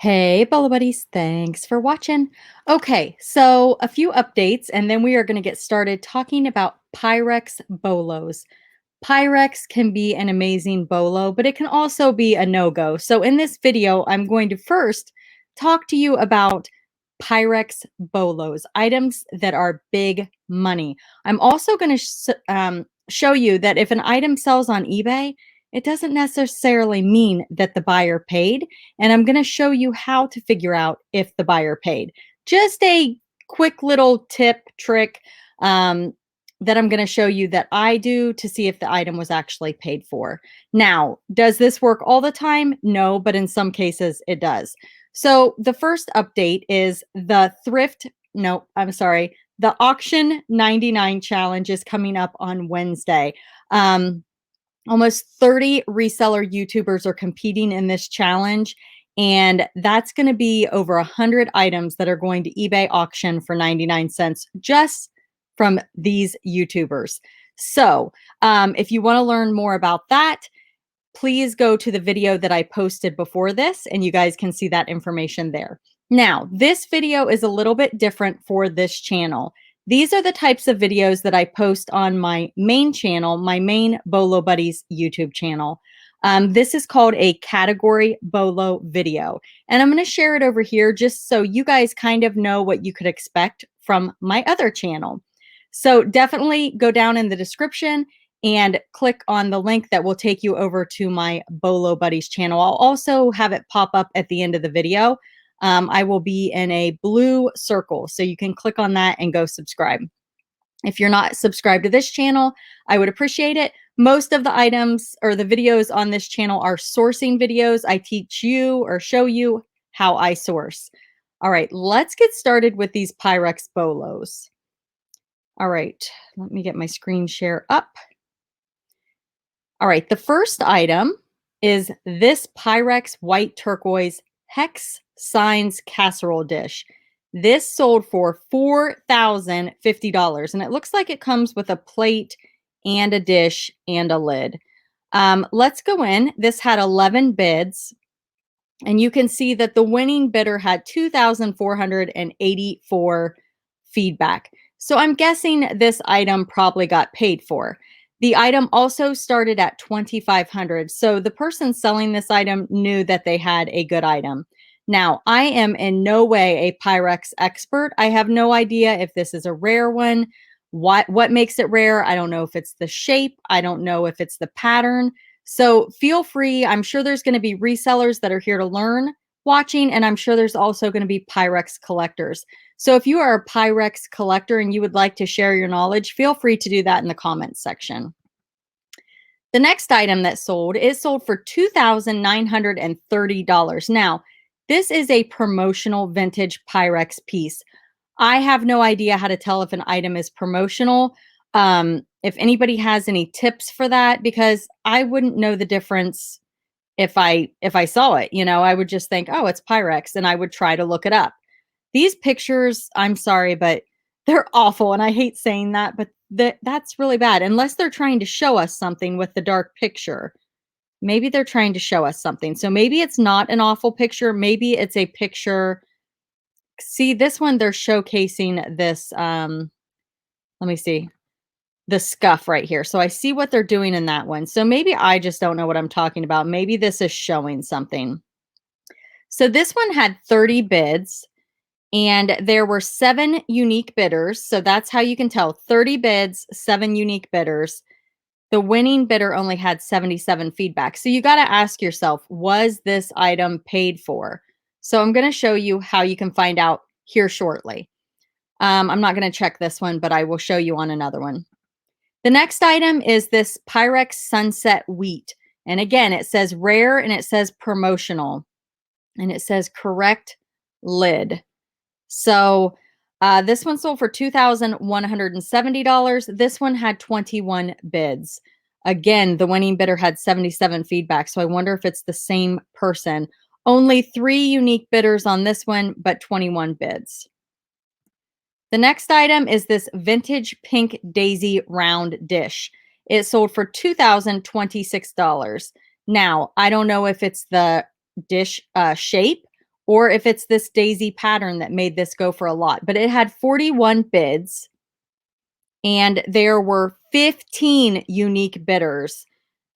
Hey, Bolo Buddies, thanks for watching. Okay, so a few updates, and then we are going to get started talking about Pyrex bolos. Pyrex can be an amazing bolo, but it can also be a no-go. So in this video, I'm going to first talk to you about Pyrex bolos, items that are big money. I'm also going to show you that if an item sells on eBay, it doesn't necessarily mean that the buyer paid. And I'm going to show you how to figure out if the buyer paid. Just a quick little tip, trick. That I'm going to show you that I do to see if the item was actually paid for. Now, does this work all the time? No, but in some cases it does. So the first update is the the auction 99 challenge is coming up on Wednesday. Almost 30 reseller YouTubers are competing in this challenge. And that's going to be over 100 items that are going to eBay auction for 99 cents just from these YouTubers. So if you want to learn more about that, please go to the video that I posted before this and you guys can see that information there. Now, this video is a little bit different for this channel. These are the types of videos that I post on my main channel, my main Bolo Buddies YouTube channel. This is called a category bolo video. And I'm going to share it over here just so you guys kind of know what you could expect from my other channel. So definitely go down in the description and click on the link that will take you over to my Bolo Buddies channel. I'll also have it pop up at the end of the video. I will be in a blue circle, so you can click on that and go subscribe. If you're not subscribed to this channel, I would appreciate it. Most of the items or the videos on this channel are sourcing videos. I teach you or show you how I source. All right, let's get started with these Pyrex bolos. All right, let me get my screen share up. All right, the first item is this Pyrex white turquoise hex signs casserole dish. This sold for $4,050, and it looks like it comes with a plate and a dish and a lid. Let's go in. This had 11 bids, and you can see that the winning bidder had 2,484 feedback. So I'm guessing this item probably got paid for. The item also started at 2,500. So the person selling this item knew that they had a good item. Now, I am in no way a Pyrex expert. I have no idea if this is a rare one. What makes it rare? I don't know if it's the shape. I don't know if it's the pattern. So feel free. I'm sure there's going to be resellers that are here to learn watching, and I'm sure there's also going to be Pyrex collectors. So if you are a Pyrex collector and you would like to share your knowledge, feel free to do that in the comments section. The next item that sold is sold for $2,930. Now, this is a promotional vintage Pyrex piece. I have no idea how to tell if an item is promotional. If anybody has any tips for that, because I wouldn't know the difference if I saw it. You know, I would just think, oh, it's Pyrex, and I would try to look it up. These pictures, I'm sorry, but they're awful, and I hate saying that, but that's really bad. Unless they're trying to show us something with the dark picture. Maybe they're trying to show us something. So maybe it's not an awful picture. Maybe it's a picture. See, this one, they're showcasing this, let me see, the scuff right here. So I see what they're doing in that one. So maybe I just don't know what I'm talking about. Maybe this is showing something. So this one had 30 bids. And there were 7 unique bidders. So that's how you can tell 30 bids, 7 unique bidders. The winning bidder only had 77 feedback. So you got to ask yourself, was this item paid for? So I'm going to show you how you can find out here shortly. I'm not going to check this one, but I will show you on another one. The next item is this Pyrex Sunset Wheat. And again, it says rare and it says promotional. And it says correct lid. So this one sold for $2,170. This one had 21 bids. Again, the winning bidder had 77 feedback. So I wonder if it's the same person. Only 3 unique bidders on this one, but 21 bids. The next item is this vintage pink daisy round dish. It sold for $2,026. Now, I don't know if it's the dish shape or if it's this daisy pattern that made this go for a lot. But it had 41 bids, and there were 15 unique bidders.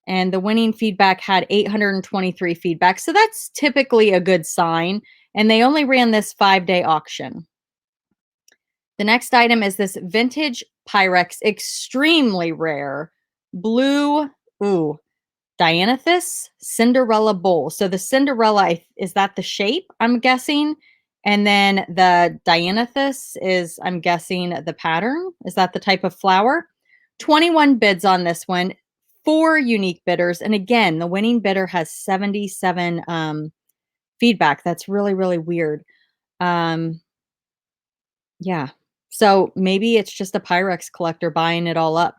And the winning feedback had 823 feedback. So that's typically a good sign. And they only ran this 5-day auction. The next item is this vintage Pyrex, extremely rare, blue, Dianathus Cinderella bowl. So the Cinderella, is that the shape, I'm guessing? And then the Dianathus is, I'm guessing, the pattern. Is that the type of flower? 21 bids on this one, 4 unique bidders. And again, the winning bidder has 77 feedback. That's really, really weird. Yeah. So maybe it's just a Pyrex collector buying it all up.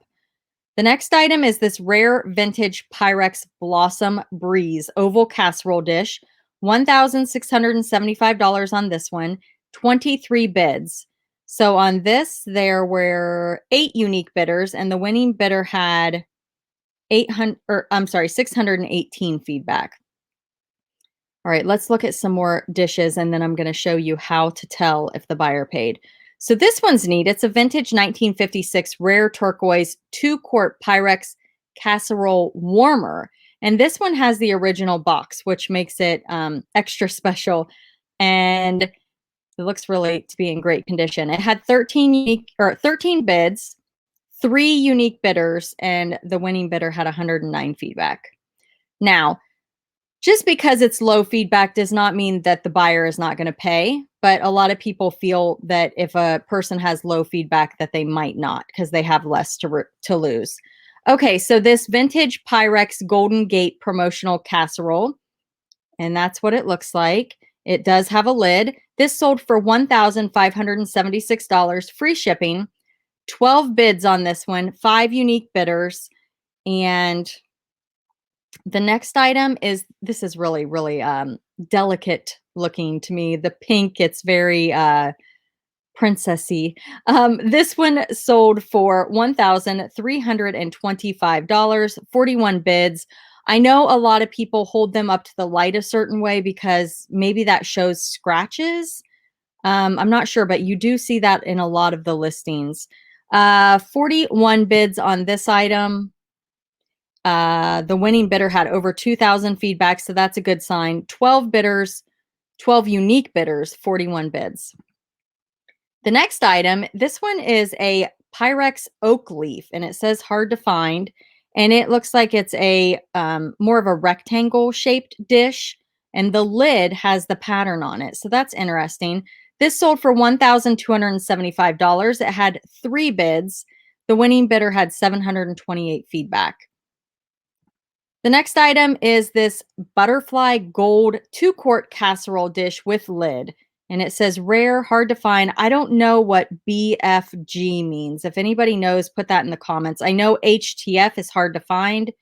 The next item is this rare vintage Pyrex Blossom Breeze oval casserole dish. $1,675 on this one, 23 bids. So on this, there were 8 unique bidders, and the winning bidder had 618 feedback. All right, let's look at some more dishes, and then I'm going to show you how to tell if the buyer paid. So this one's neat. It's a vintage 1956 rare turquoise 2-quart Pyrex casserole warmer. And this one has the original box, which makes it extra special. And it looks really to be in great condition. It had 13 bids, 3 unique bidders, and the winning bidder had 109 feedback. Now, just because it's low feedback does not mean that the buyer is not going to pay. But a lot of people feel that if a person has low feedback that they might not, because they have less to lose. Okay, so this vintage Pyrex Golden Gate promotional casserole, and that's what it looks like. It does have a lid. This sold for $1,576, free shipping. 12 bids on this one, 5 unique bidders, and the next item is, this is really, really delicate looking to me. The pink, it's very princessy. This one sold for $1,325, 41 bids. I know a lot of people hold them up to the light a certain way because maybe that shows scratches. I'm not sure, but you do see that in a lot of the listings. 41 bids on this item. The winning bidder had over 2,000 feedback, so that's a good sign. 12 bidders, 12 unique bidders, 41 bids. The next item, this one is a Pyrex oak leaf, and it says hard to find, and it looks like it's a more of a rectangle shaped dish, and the lid has the pattern on it, so that's interesting. This sold for $1,275. It had 3 bids. The winning bidder had 728 feedback. The next item is this butterfly gold 2-quart casserole dish with lid. And it says rare, hard to find. I don't know what BFG means. If anybody knows, put that in the comments. I know HTF is hard to find.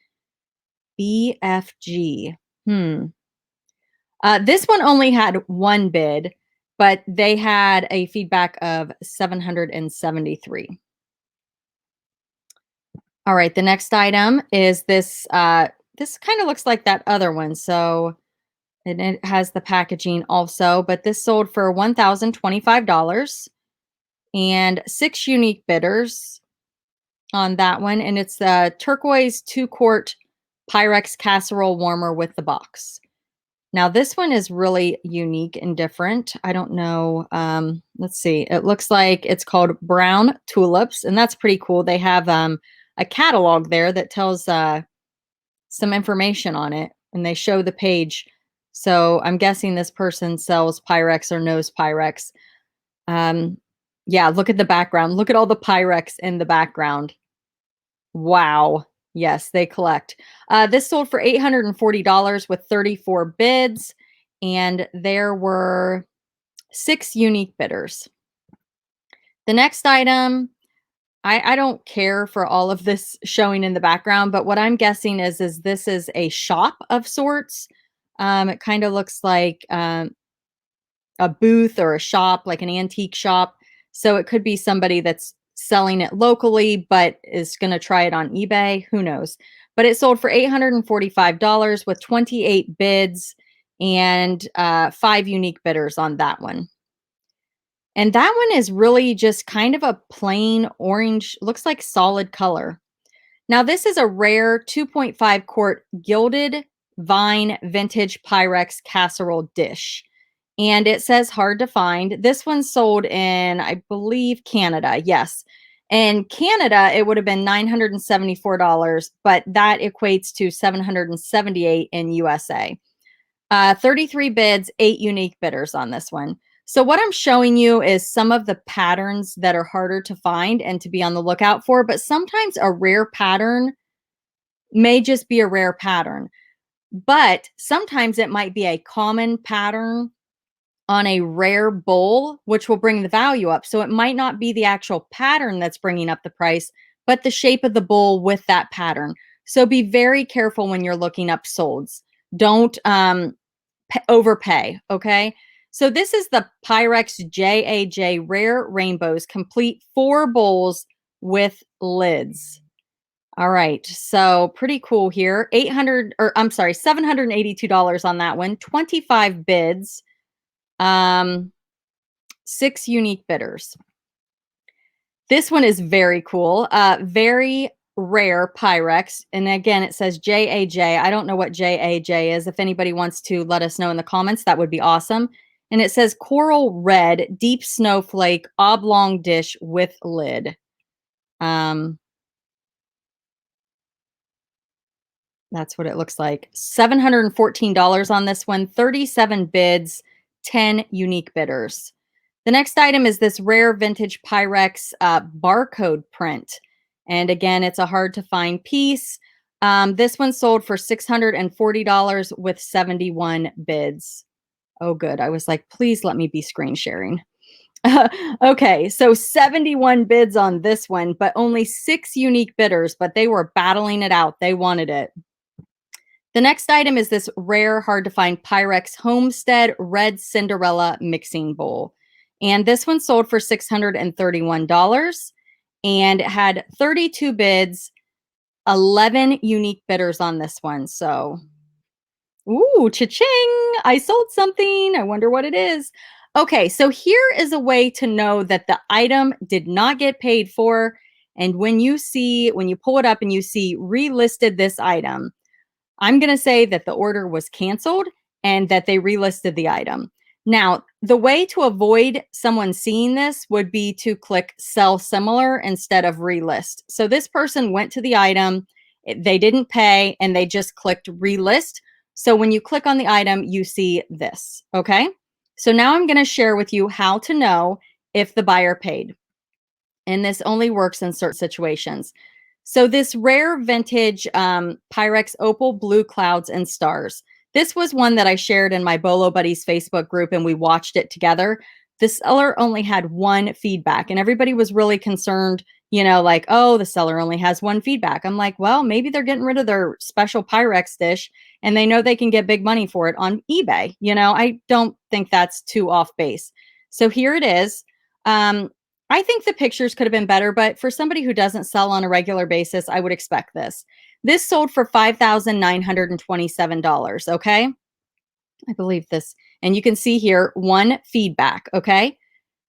BFG. This one only had 1 bid, but they had a feedback of 773. All right, the next item is this. This kind of looks like that other one. So, and it has the packaging also, but this sold for $1,025 and 6 unique bidders on that one. And it's the turquoise 2-quart Pyrex casserole warmer with the box. Now, this one is really unique and different. I don't know. Let's see. It looks like it's called Brown Tulips, and that's pretty cool. They have a catalog there that tells some information on it, and they show the page. So I'm guessing this person sells Pyrex or knows Pyrex. Yeah, look at the background. Look at all the Pyrex in the background. Wow. Yes, they collect. This sold for $840 with 34 bids, and there were 6 unique bidders. The next item, I don't care for all of this showing in the background, but what I'm guessing is this is a shop of sorts. It kind of looks like a booth or a shop, like an antique shop. So it could be somebody that's selling it locally, but is going to try it on eBay. Who knows? But it sold for $845 with 28 bids. and 5 unique bidders on that one. And that one is really just kind of a plain orange, looks like solid color. Now, this is a rare 2.5 quart gilded vine vintage Pyrex casserole dish. And it says hard to find. This one's sold in, I believe, Canada. Yes. In Canada, it would have been $974, but that equates to $778 in USA. 33 bids, 8 unique bidders on this one. So what I'm showing you is some of the patterns that are harder to find and to be on the lookout for, but sometimes a rare pattern may just be a rare pattern, but sometimes it might be a common pattern on a rare bowl, which will bring the value up. So it might not be the actual pattern that's bringing up the price, but the shape of the bowl with that pattern. So be very careful when you're looking up solds. Don't overpay, okay? So this is the Pyrex JAJ Rare Rainbows Complete 4 bowls with lids. All right, so pretty cool here. $782 on that one. 25 bids. 6 unique bidders. This one is very cool. Very rare Pyrex. And again, it says JAJ. I don't know what JAJ is. If anybody wants to let us know in the comments, that would be awesome. And it says coral red, deep snowflake, oblong dish with lid. That's what it looks like. $714 on this one, 37 bids, 10 unique bidders. The next item is this rare vintage Pyrex barcode print. And again, it's a hard to find piece. This one sold for $640 with 71 bids. Oh, good. I was like, please let me be screen sharing. Okay, so 71 bids on this one, but only 6 unique bidders, but they were battling it out. They wanted it. The next item is this rare, hard to find Pyrex Homestead Red Cinderella Mixing Bowl. And this one sold for $631 and it had 32 bids, 11 unique bidders on this one. So, ooh, cha-ching, I sold something. I wonder what it is. Okay, so here is a way to know that the item did not get paid for. And when you pull it up and you see relisted this item, I'm going to say that the order was canceled and that they relisted the item. Now, the way to avoid someone seeing this would be to click sell similar instead of relist. So this person went to the item, they didn't pay, and they just clicked relist. So when you click on the item, you see this, okay? So now I'm going to share with you how to know if the buyer paid. And this only works in certain situations. So this rare vintage Pyrex Opal Blue Clouds and Stars. This was one that I shared in my Bolo Buddies Facebook group and we watched it together. The seller only had 1 feedback and everybody was really concerned, like, oh, the seller only has 1 feedback. I'm like, well, maybe they're getting rid of their special Pyrex dish and they know they can get big money for it on eBay. I don't think that's too off base. So here it is. I think the pictures could have been better, but for somebody who doesn't sell on a regular basis, I would expect this. This sold for $5,927, okay? I believe this. And you can see here 1 feedback, okay?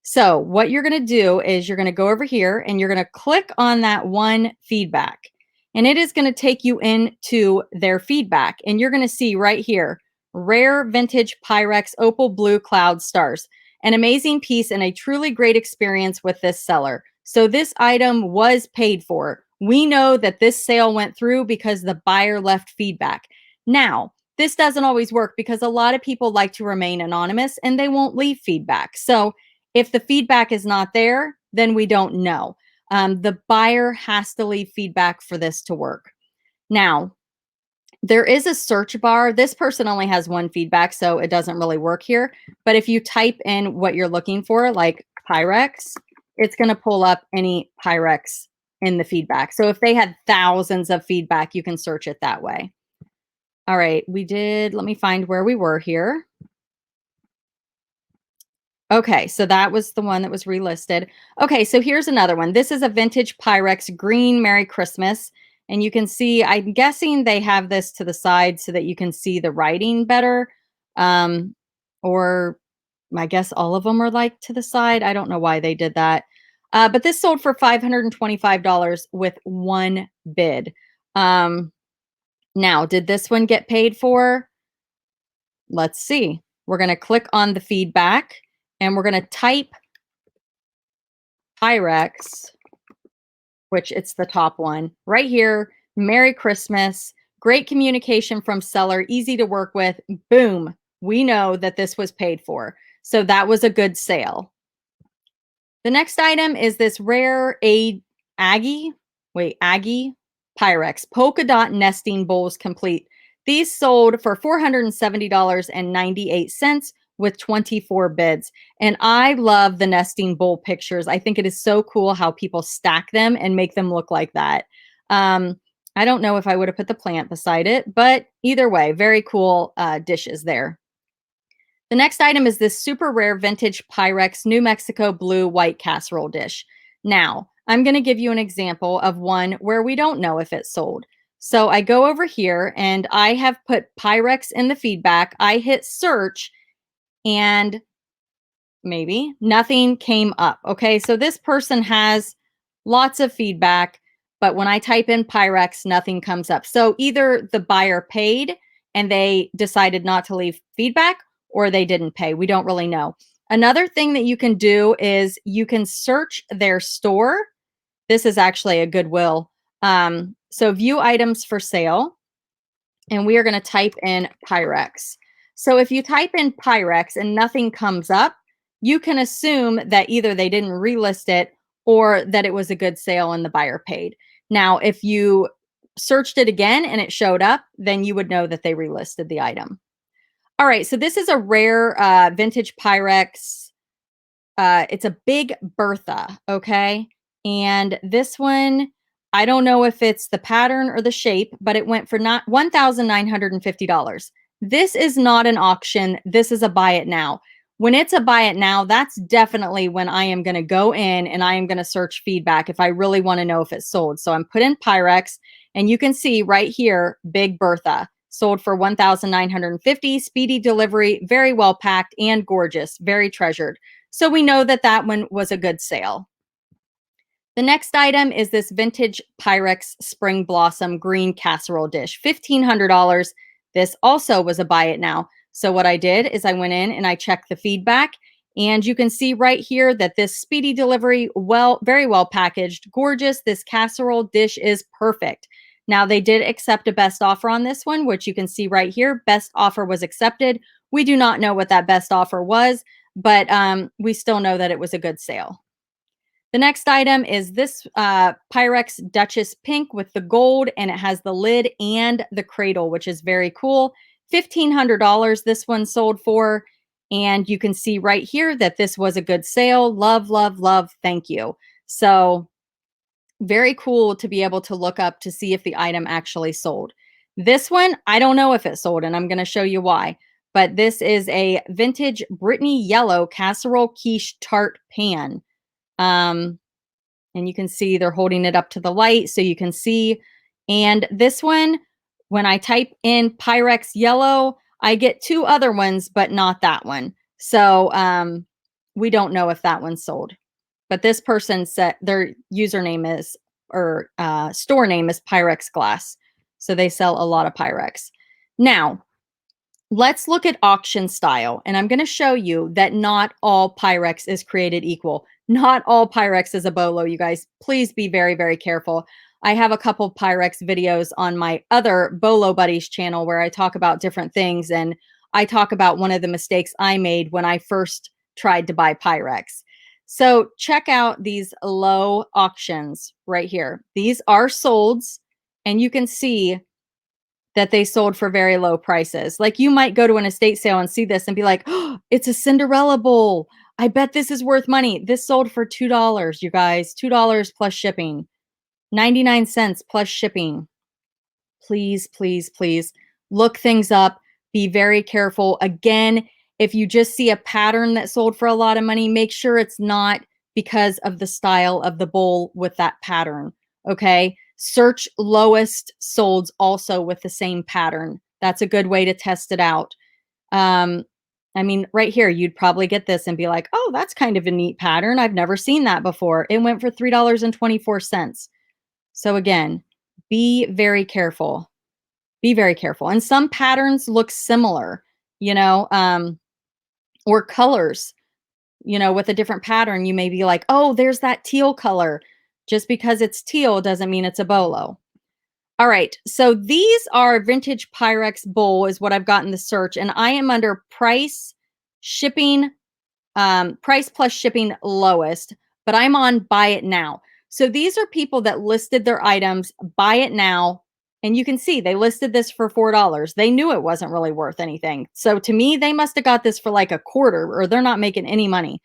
So what you're going to do is you're going to go over here and you're going to click on that 1 feedback. And it is going to take you into their feedback. And you're going to see right here, rare vintage Pyrex Opal Blue Cloud Stars. An amazing piece and a truly great experience with this seller. So this item was paid for. We know that this sale went through because the buyer left feedback. Now, this doesn't always work because a lot of people like to remain anonymous and they won't leave feedback. So if the feedback is not there, then we don't know. The buyer has to leave feedback for this to work. Now, there is a search bar. This person only has 1 feedback, so it doesn't really work here. But if you type in what you're looking for, like Pyrex, it's going to pull up any Pyrex in the feedback. So if they had thousands of feedback, you can search it that way. All right, let me find where we were here. Okay, so that was the one that was relisted. Okay, so here's another one. This is a vintage Pyrex Green Merry Christmas. And you can see, I'm guessing they have this to the side so that you can see the writing better. Or I guess all of them are like to the side. I don't know why they did that. But this sold for $525 with one bid. Now, did this one get paid for? Let's see. We're going to click on the feedback and we're going to type Pyrex, which it's the top one right here. Merry Christmas. Great communication from seller. Easy to work with. Boom. We know that this was paid for. So that was a good sale. The next item is this rare Aggie Pyrex polka dot nesting bowls complete. These sold for $470.98 with 24 bids. And I love the nesting bowl pictures. I think it is so cool how people stack them and make them look like that. I don't know if I would have put the plant beside it, but either way, very cool dishes there. The next item is this super rare vintage Pyrex New Mexico blue white casserole dish. Now, I'm going to give you an example of one where we don't know if it's sold. So I go over here and I have put Pyrex in the feedback. I hit search and maybe nothing came up. Okay, so this person has lots of feedback, but when I type in Pyrex, nothing comes up. So either the buyer paid and they decided not to leave feedback, or they didn't pay. We don't really know. Another thing that you can do is you can search their store. This is actually a Goodwill. So view items for sale, and we are going to type in Pyrex. So if you type in Pyrex and nothing comes up, you can assume that either they didn't relist it or that it was a good sale and the buyer paid. Now, if you searched it again and it showed up, then you would know that they relisted the item. All right, so this is a rare vintage Pyrex. It's a Big Bertha, okay? And this one, I don't know if it's the pattern or the shape, but it went for $1,950. This is not an auction. This is a buy it now. When it's a buy it now, that's definitely when I am going to go in and I am going to search feedback if I really want to know if it's sold. So I'm put in Pyrex, and you can see right here, Big Bertha. Sold for $1,950, speedy delivery, very well packed and gorgeous, very treasured. So we know that that one was a good sale. The next item is this vintage Pyrex Spring Blossom green casserole dish, $1,500. This also was a buy it now. So what I did is I went in and I checked the feedback, and you can see right here that this speedy delivery, very well packaged, gorgeous. This casserole dish is perfect. Now, they did accept a best offer on this one, which you can see right here. Best offer was accepted. We do not know what that best offer was, but we still know that it was a good sale. The next item is this Pyrex Duchess Pink with the gold, and it has the lid and the cradle, which is very cool. $1,500 this one sold for, and you can see right here that this was a good sale. Love, love, love. Thank you. So very cool to be able to look up to see if the item actually sold. This one, I don't know if it sold, and I'm going to show you why. But this is a vintage Brittany Yellow casserole quiche tart pan. And you can see they're holding it up to the light so you can see. And this one, when I type in Pyrex Yellow, I get two other ones, but not that one. So we don't know if that one sold. But this person said their username is, or store name is Pyrex Glass. So they sell a lot of Pyrex. Now, let's look at auction style. And I'm going to show you that not all Pyrex is created equal. Not all Pyrex is a bolo, you guys. Please be very, very careful. I have a couple Pyrex videos on my other Bolo Buddies channel where I talk about different things. And I talk about one of the mistakes I made when I first tried to buy Pyrex. So check out these low auctions right here. These are solds, and you can see that they sold for very low prices. Like you might go to an estate sale and see this and be like, oh, it's a Cinderella bowl. I bet this is worth money. This sold for $2, you guys. $2 plus shipping. 99 cents plus shipping. Please, please, please look things up. Be very careful. Again, if you just see a pattern that sold for a lot of money, make sure it's not because of the style of the bowl with that pattern. Okay. Search lowest solds also with the same pattern. That's a good way to test it out. I mean, right here, you'd probably get this and be like, oh, that's kind of a neat pattern. I've never seen that before. It went for $3.24. So again, be very careful. Be very careful. And some patterns look similar, you know, or colors, you know, with a different pattern. You may be like, oh, there's that teal color. Just because it's teal doesn't mean it's a bolo. All right, so these are vintage Pyrex bowl is what I've got in the search, and I am under price, shipping, price plus shipping lowest, but I'm on buy it now. So these are people that listed their items, buy it now, and you can see they listed this for $4. They knew it wasn't really worth anything. So to me, they must have got this for like a quarter, or they're not making any money.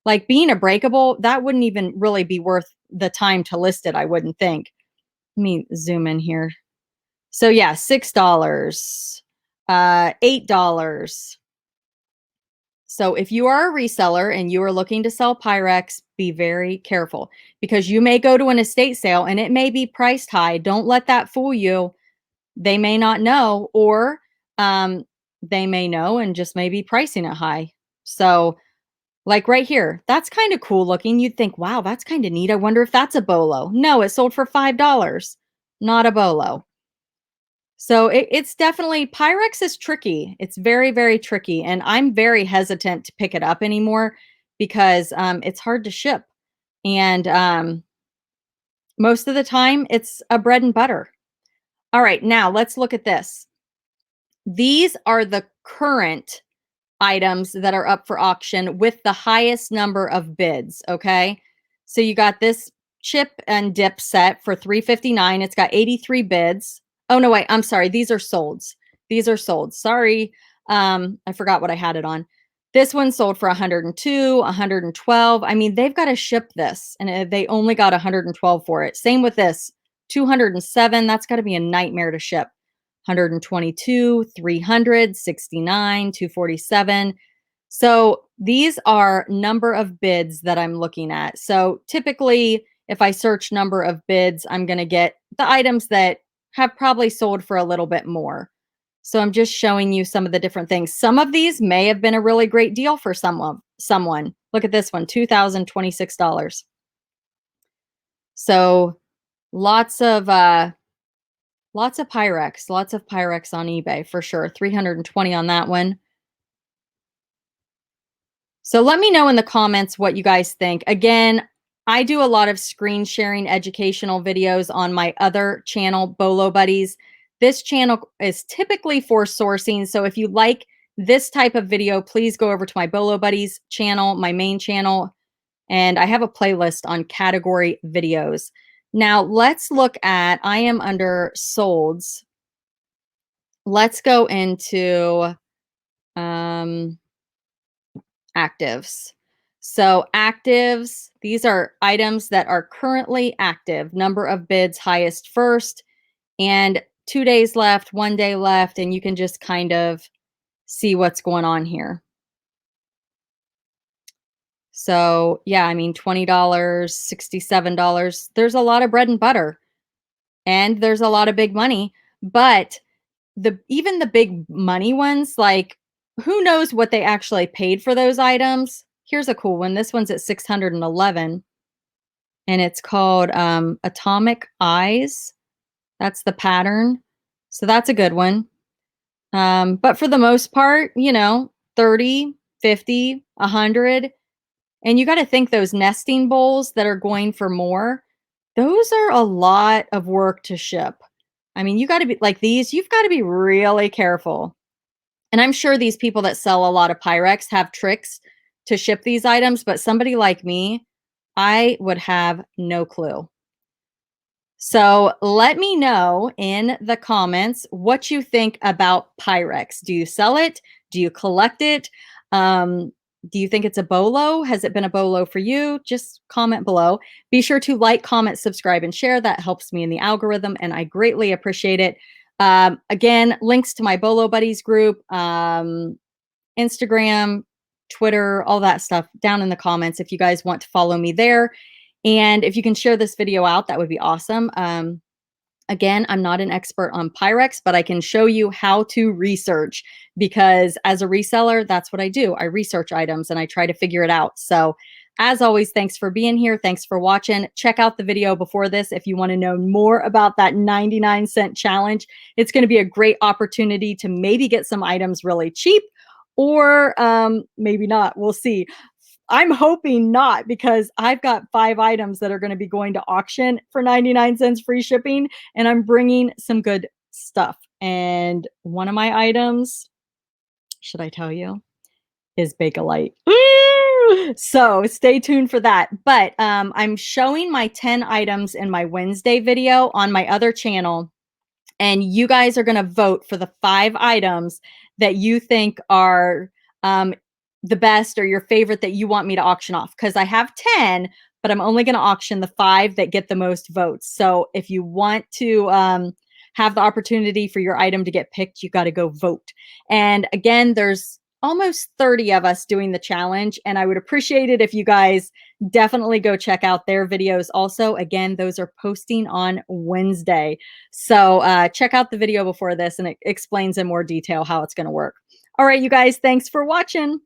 Like being a breakable, that wouldn't even really be worth the time to list it, I wouldn't think. Let me zoom in here. So yeah, $6, $8. So if you are a reseller and you are looking to sell Pyrex, be very careful because you may go to an estate sale and it may be priced high. Don't let that fool you. They may not know, or they may know and just may be pricing it high. So like right here, that's kind of cool looking. You'd think, wow, that's kind of neat. I wonder if that's a bolo. No, it sold for $5, not a bolo. So it's definitely, Pyrex is tricky. It's very, very tricky. And I'm very hesitant to pick it up anymore because it's hard to ship. And most of the time, it's a bread and butter. All right, now let's look at this. These are the current items that are up for auction with the highest number of bids, okay? So you got this chip and dip set for $3.59. It's got 83 bids. Oh no, wait, I'm sorry. These are solds. These are sold. Sorry. I forgot what I had it on. This one sold for 102, 112. I mean, they've got to ship this and they only got 112 for it. Same with this. 207. That's got to be a nightmare to ship. 122, 369, 247. So these are number of bids that I'm looking at. So typically, if I search number of bids, I'm going to get the items that have probably sold for a little bit more. So I'm just showing you some of the different things. Some of these may have been a really great deal for someone. Look at this one, $2,026. So lots of Pyrex, lots of Pyrex on eBay for sure. 320 on that one. So let me know in the comments what you guys think. Again, I do a lot of screen sharing educational videos on my other channel, Bolo Buddies. This channel is typically for sourcing. So if you like this type of video, please go over to my Bolo Buddies channel, my main channel, and I have a playlist on category videos. Now let's look at, I am under solds. Let's go into actives. So actives, these are items that are currently active, number of bids highest first, and 2 days left, 1 day left, and you can just kind of see what's going on here. So yeah, I mean, $20, $67, there's a lot of bread and butter and there's a lot of big money, but even the big money ones, like who knows what they actually paid for those items. Here's a cool one. This one's at 611 and it's called Atomic Eyes. That's the pattern. So that's a good one. But for the most part, you know, 30, 50, 100. And you got to think those nesting bowls that are going for more, those are a lot of work to ship. I mean, you got to be like these, you've got to be really careful. And I'm sure these people that sell a lot of Pyrex have tricks to ship these items, but somebody like me, I would have no clue. So let me know in the comments what you think about Pyrex. Do you sell it? Do you collect it? Do you think it's a bolo? Has it been a bolo for you? Just comment below. Be sure to like, comment, subscribe, and share. That helps me in the algorithm, and I greatly appreciate it. Again, links to my Bolo Buddies group, Instagram, Twitter, all that stuff down in the comments if you guys want to follow me there. And if you can share this video out, that would be awesome. Again, I'm not an expert on Pyrex, but I can show you how to research, because as a reseller, that's what I do. I research items and I try to figure it out. So as always, thanks for being here. Thanks for watching. Check out the video before this if you want to know more about that 99-cent challenge. It's going to be a great opportunity to maybe get some items really cheap, or maybe not. We'll see. I'm hoping not, because I've got 5 items that are going to be going to auction for 99 cents free shipping, and I'm bringing some good stuff. And one of my items, should I tell you, is Bakelite. So stay tuned for that. But I'm showing my 10 items in my Wednesday video on my other channel, and you guys are going to vote for the 5 items that you think are the best or your favorite that you want me to auction off, because I have 10, but I'm only going to auction the 5 that get the most votes. So if you want to have the opportunity for your item to get picked, you got to go vote. And again, there's almost 30 of us doing the challenge, and I would appreciate it if you guys definitely go check out their videos also. Again, those are posting on Wednesday. So check out the video before this, and it explains in more detail how it's going to work. All right, you guys, thanks for watching.